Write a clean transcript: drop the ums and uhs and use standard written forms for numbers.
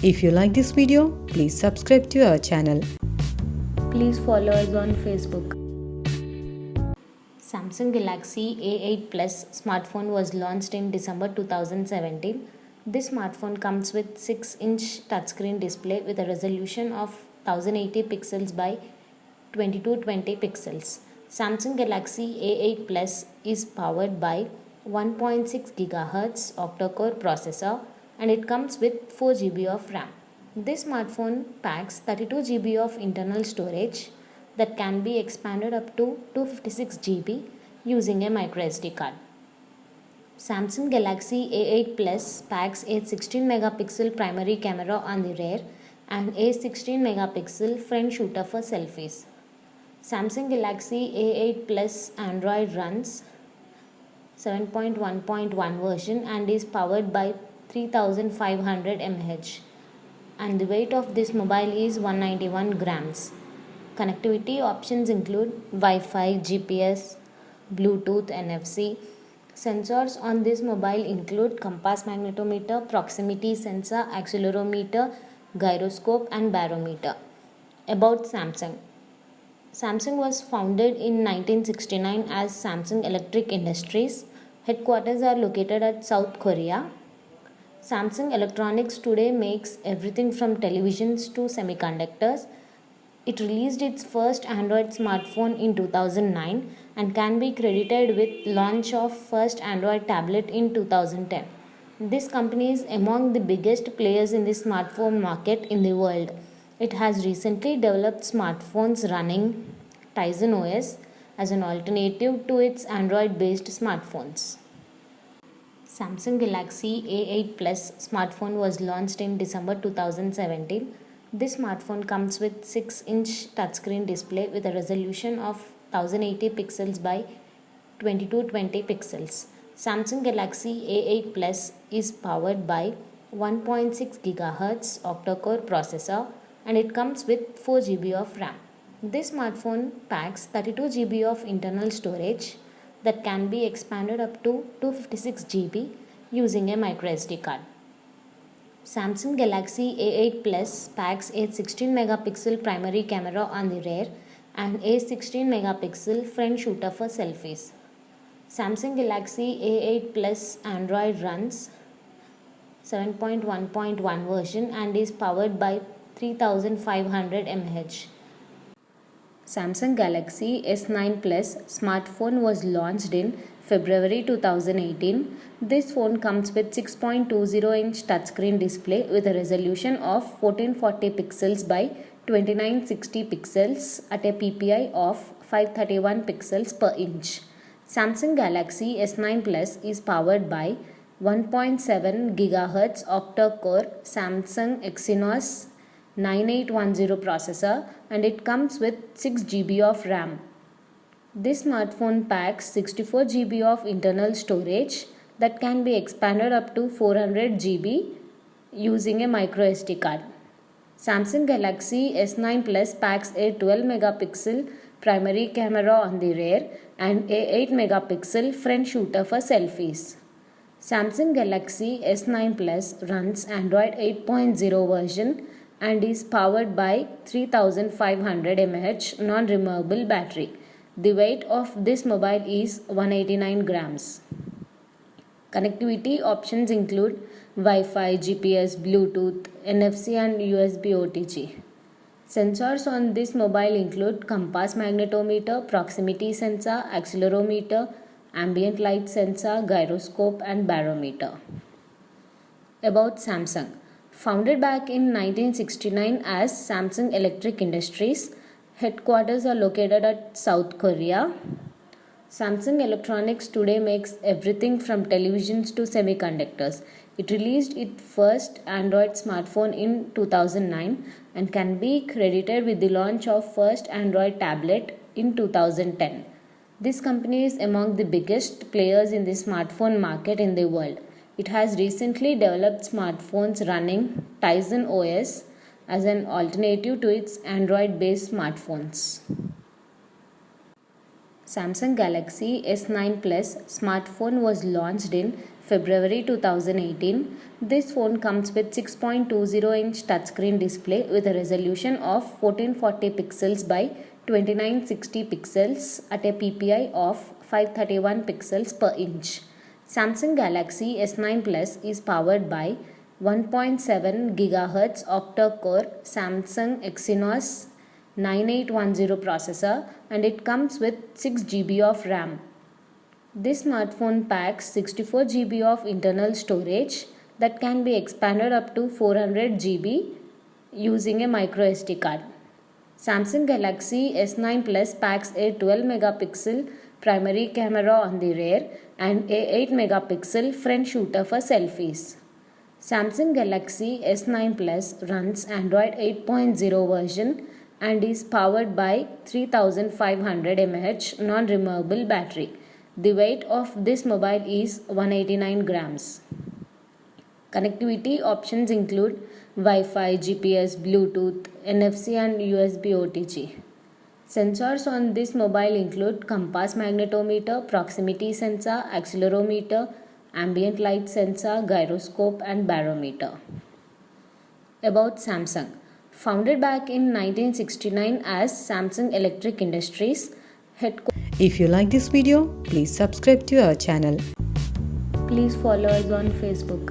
If you like this video, please subscribe to our channel. Please follow us on Facebook. Samsung Galaxy A8 Plus smartphone was launched in December 2017. This smartphone comes with 6-inch touchscreen display with a resolution of 1080 pixels by 2220 pixels. Samsung Galaxy A8 Plus is powered by 1.6 GHz octa-core processor and it comes with 4 GB of RAM. This smartphone packs 32 GB of internal storage that can be expanded up to 256 GB using a microSD card. Samsung Galaxy A8 Plus packs a 16 megapixel primary camera on the rear and a 16 megapixel front shooter for selfies. Samsung Galaxy A8 Plus Android runs 7.1.1 version and is powered by 3500 mAh, and the weight of this mobile is 191 grams. Connectivity options include Wi-Fi, GPS, Bluetooth, NFC. Sensors on this mobile include compass magnetometer, proximity sensor, accelerometer, gyroscope and barometer. About Samsung. Samsung was founded in 1969 as Samsung Electric Industries. Headquarters are located at South Korea. Samsung Electronics today makes everything from televisions to semiconductors. It released its first Android smartphone in 2009 and can be credited with launch of first Android tablet in 2010. This company is among the biggest players in the smartphone market in the world. It has recently developed smartphones running Tizen OS as an alternative to its Android-based smartphones. Samsung Galaxy A8 Plus smartphone was launched in December 2017. This smartphone comes with 6-inch touchscreen display with a resolution of 1080 pixels by 2220 pixels. Samsung Galaxy A8 Plus is powered by 1.6 GHz octa-core processor and it comes with 4 GB of RAM. This smartphone packs 32 GB of internal storage that can be expanded up to 256 GB using a microSD card. Samsung Galaxy A8 Plus packs a 16 megapixel primary camera on the rear and a 16 megapixel front shooter for selfies. Samsung Galaxy A8 Plus Android runs 7.1.1 version and is powered by 3500 mAh. Samsung Galaxy S9 Plus smartphone was launched in February 2018. This phone comes with 6.20-inch touchscreen display with a resolution of 1440 pixels by 2960 pixels at a PPI of 531 pixels per inch. Samsung Galaxy S9 Plus is powered by 1.7 GHz octa-core Samsung Exynos 9810 processor and it comes with 6 GB of RAM. This smartphone packs 64 GB of internal storage that can be expanded up to 400 GB using a microSD card. Samsung Galaxy S9 Plus packs a 12 megapixel primary camera on the rear and a 8 megapixel front shooter for selfies. Samsung Galaxy S9 Plus runs Android 8.0 version and is powered by 3500 mAh non-removable battery. The weight of this mobile is 189 grams. Connectivity options include Wi-Fi, GPS, Bluetooth, NFC and USB OTG. Sensors on this mobile include compass magnetometer, proximity sensor, accelerometer, ambient light sensor, gyroscope and barometer. About Samsung. Founded back in 1969 as Samsung Electric Industries, headquarters are located at South Korea. Samsung Electronics today makes everything from televisions to semiconductors. It released its first Android smartphone in 2009 and can be credited with the launch of first Android tablet in 2010. This company is among the biggest players in the smartphone market in the world. It has recently developed smartphones running Tizen OS as an alternative to its Android-based smartphones. Samsung Galaxy S9 Plus smartphone was launched in February 2018. This phone comes with 6.20-inch touchscreen display with a resolution of 1440 pixels by 2960 pixels at a PPI of 531 pixels per inch. Samsung Galaxy S9 Plus is powered by 1.7 GHz octa-core Samsung Exynos 9810 processor, and it comes with 6 GB of RAM. This smartphone packs 64 GB of internal storage that can be expanded up to 400 GB using a micro SD card. Samsung Galaxy S9 Plus packs a 12 megapixel primary camera on the rear and a 8 megapixel front shooter for selfies. Samsung Galaxy S9 Plus runs Android 8.0 version and is powered by 3500 mAh non-removable battery. The weight of this mobile is 189 grams. Connectivity options include Wi-Fi, GPS, Bluetooth, NFC and USB OTG. Sensors on this mobile include compass magnetometer, proximity sensor, accelerometer, ambient light sensor, gyroscope and barometer. About Samsung. Founded back in 1969 as Samsung Electric Industries, If you like this video, please subscribe to our channel. please follow us on Facebook.